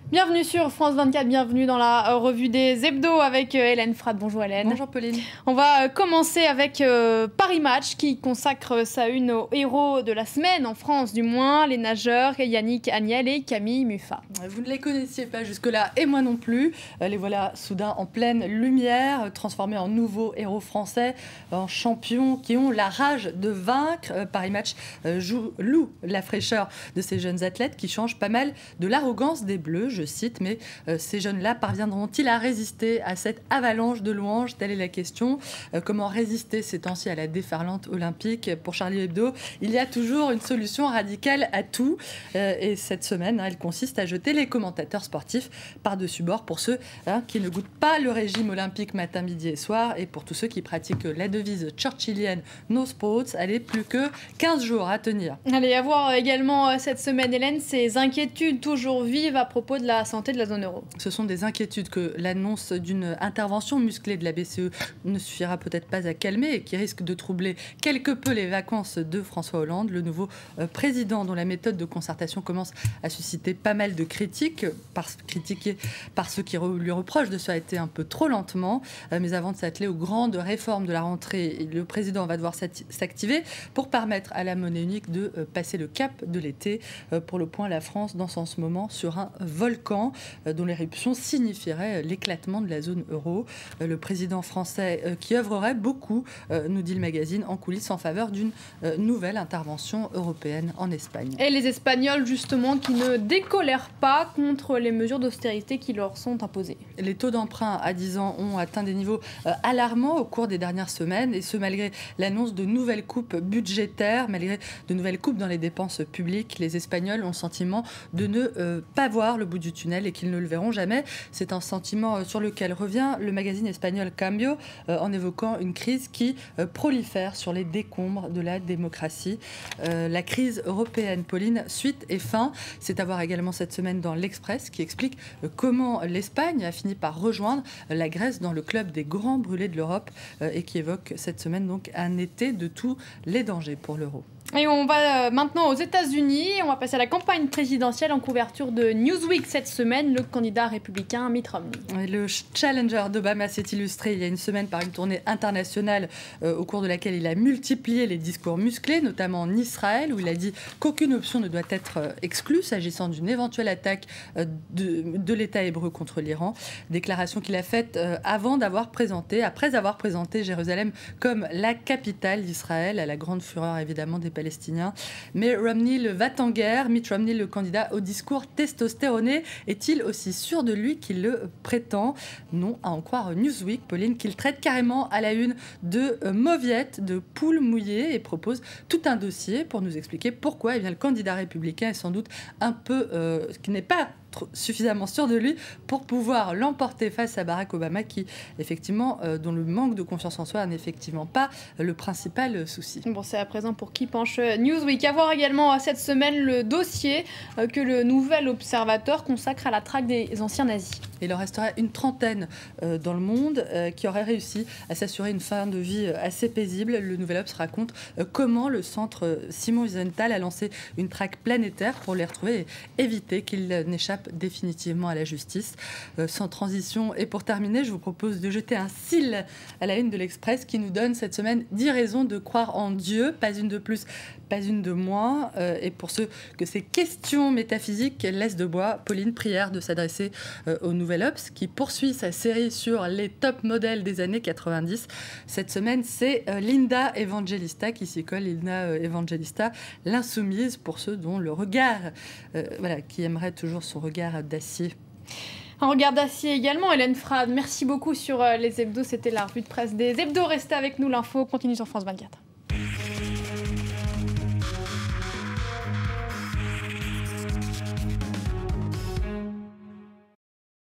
Bienvenue sur France 24, bienvenue dans la revue des hebdos avec Hélène Frade. Bonjour Hélène. Bonjour Pauline. On va commencer avec Paris Match qui consacre sa une aux héros de la semaine, en France du moins, les nageurs Yannick Agnel et Camille Muffat. Vous ne les connaissiez pas jusque-là et moi non plus. Les voilà soudain en pleine lumière, transformés en nouveaux héros français, en champions qui ont la rage de vaincre. Paris Match loue la fraîcheur de ces jeunes athlètes qui changent pas mal de l'arrogance des Bleus. Je cite, mais ces jeunes-là parviendront-ils à résister à cette avalanche de louanges? Telle est la question. Comment résister ces temps-ci à la déferlante olympique? Pour Charlie Hebdo, il y a toujours une solution radicale à tout. Et cette semaine, elle consiste à jeter les commentateurs sportifs par-dessus bord pour ceux qui ne goûtent pas le régime olympique matin, midi et soir. Et pour tous ceux qui pratiquent la devise churchillienne No Sports, allez, plus que 15 jours à tenir. Allez, à voir également cette semaine, Hélène, ces inquiétudes toujours vives à propos de la santé de la zone euro. Ce sont des inquiétudes que l'annonce d'une intervention musclée de la BCE ne suffira peut-être pas à calmer et qui risque de troubler quelque peu les vacances de François Hollande, le nouveau président dont la méthode de concertation commence à susciter pas mal de critiques, critiquées par ceux qui lui reprochent de ça a été un peu trop lentement. Mais avant de s'atteler aux grandes réformes de la rentrée, le président va devoir s'activer pour permettre à la monnaie unique de passer le cap de l'été. Pour le point, la France danse en ce moment sur un volcan dont l'éruption signifierait l'éclatement de la zone euro. Le président français qui œuvrerait beaucoup, nous dit le magazine, en coulisses en faveur d'une nouvelle intervention européenne en Espagne. Et les Espagnols, justement, qui ne décolèrent pas contre les mesures d'austérité qui leur sont imposées. Les taux d'emprunt à 10 ans ont atteint des niveaux alarmants au cours des dernières semaines, et ce malgré l'annonce de nouvelles coupes budgétaires, malgré de nouvelles coupes dans les dépenses publiques. Les Espagnols ont le sentiment de ne pas voir le bout du tunnel et qu'ils ne le verront jamais. C'est un sentiment sur lequel revient le magazine espagnol Cambio en évoquant une crise qui prolifère sur les décombres de la démocratie. La crise européenne, Pauline, suite et fin. C'est à voir également cette semaine dans l'Express qui explique comment l'Espagne a fini par rejoindre la Grèce dans le club des grands brûlés de l'Europe et qui évoque cette semaine donc un été de tous les dangers pour l'euro. Et on va maintenant aux États-Unis. On va passer à la campagne présidentielle en couverture de Newsweek cette semaine. Le candidat républicain Mitt Romney. Le challenger d'Obama s'est illustré il y a une semaine par une tournée internationale au cours de laquelle il a multiplié les discours musclés, notamment en Israël, où il a dit qu'aucune option ne doit être exclue s'agissant d'une éventuelle attaque de l'État hébreu contre l'Iran. Déclaration qu'il a faite après avoir présenté Jérusalem comme la capitale d'Israël, à la grande fureur évidemment des Palestiniens. Mais Romney le va-t-en-guerre. Mitt Romney, le candidat au discours testostéroné, est-il aussi sûr de lui qu'il le prétend? Non, à en croire Newsweek, Pauline, qu'il traite carrément à la une de mauviettes, de poules mouillées et propose tout un dossier pour nous expliquer pourquoi le candidat républicain est sans doute un peu... qui n'est pas suffisamment sûr de lui pour pouvoir l'emporter face à Barack Obama qui, effectivement, dont le manque de confiance en soi n'est effectivement pas le principal souci. Bon, c'est à présent pour qui penche Newsweek. À voir également cette semaine le dossier que le Nouvel Observateur consacre à la traque des anciens nazis. Il en resterait une trentaine dans le monde qui auraient réussi à s'assurer une fin de vie assez paisible. Le Nouvel Obs raconte comment le centre Simon Wiesenthal a lancé une traque planétaire pour les retrouver et éviter qu'ils n'échappent définitivement à la justice. Sans transition, et pour terminer, je vous propose de jeter un cil à la une de l'Express qui nous donne cette semaine 10 raisons de croire en Dieu, pas une de plus, pas une de moins. Et pour ceux que ces questions métaphysiques laissent de bois, Pauline, prière de s'adresser au Nouvel Obs qui poursuit sa série sur les top modèles des années 90. Cette semaine, c'est Linda Evangelista qui s'y colle. Linda Evangelista, l'insoumise pour ceux dont le regard, qui aimerait toujours son regard d'acier. Un regard d'acier également, Hélène Frade. Merci beaucoup sur les hebdos. C'était la revue de presse des hebdos. Restez avec nous, l'info continue sur France 24.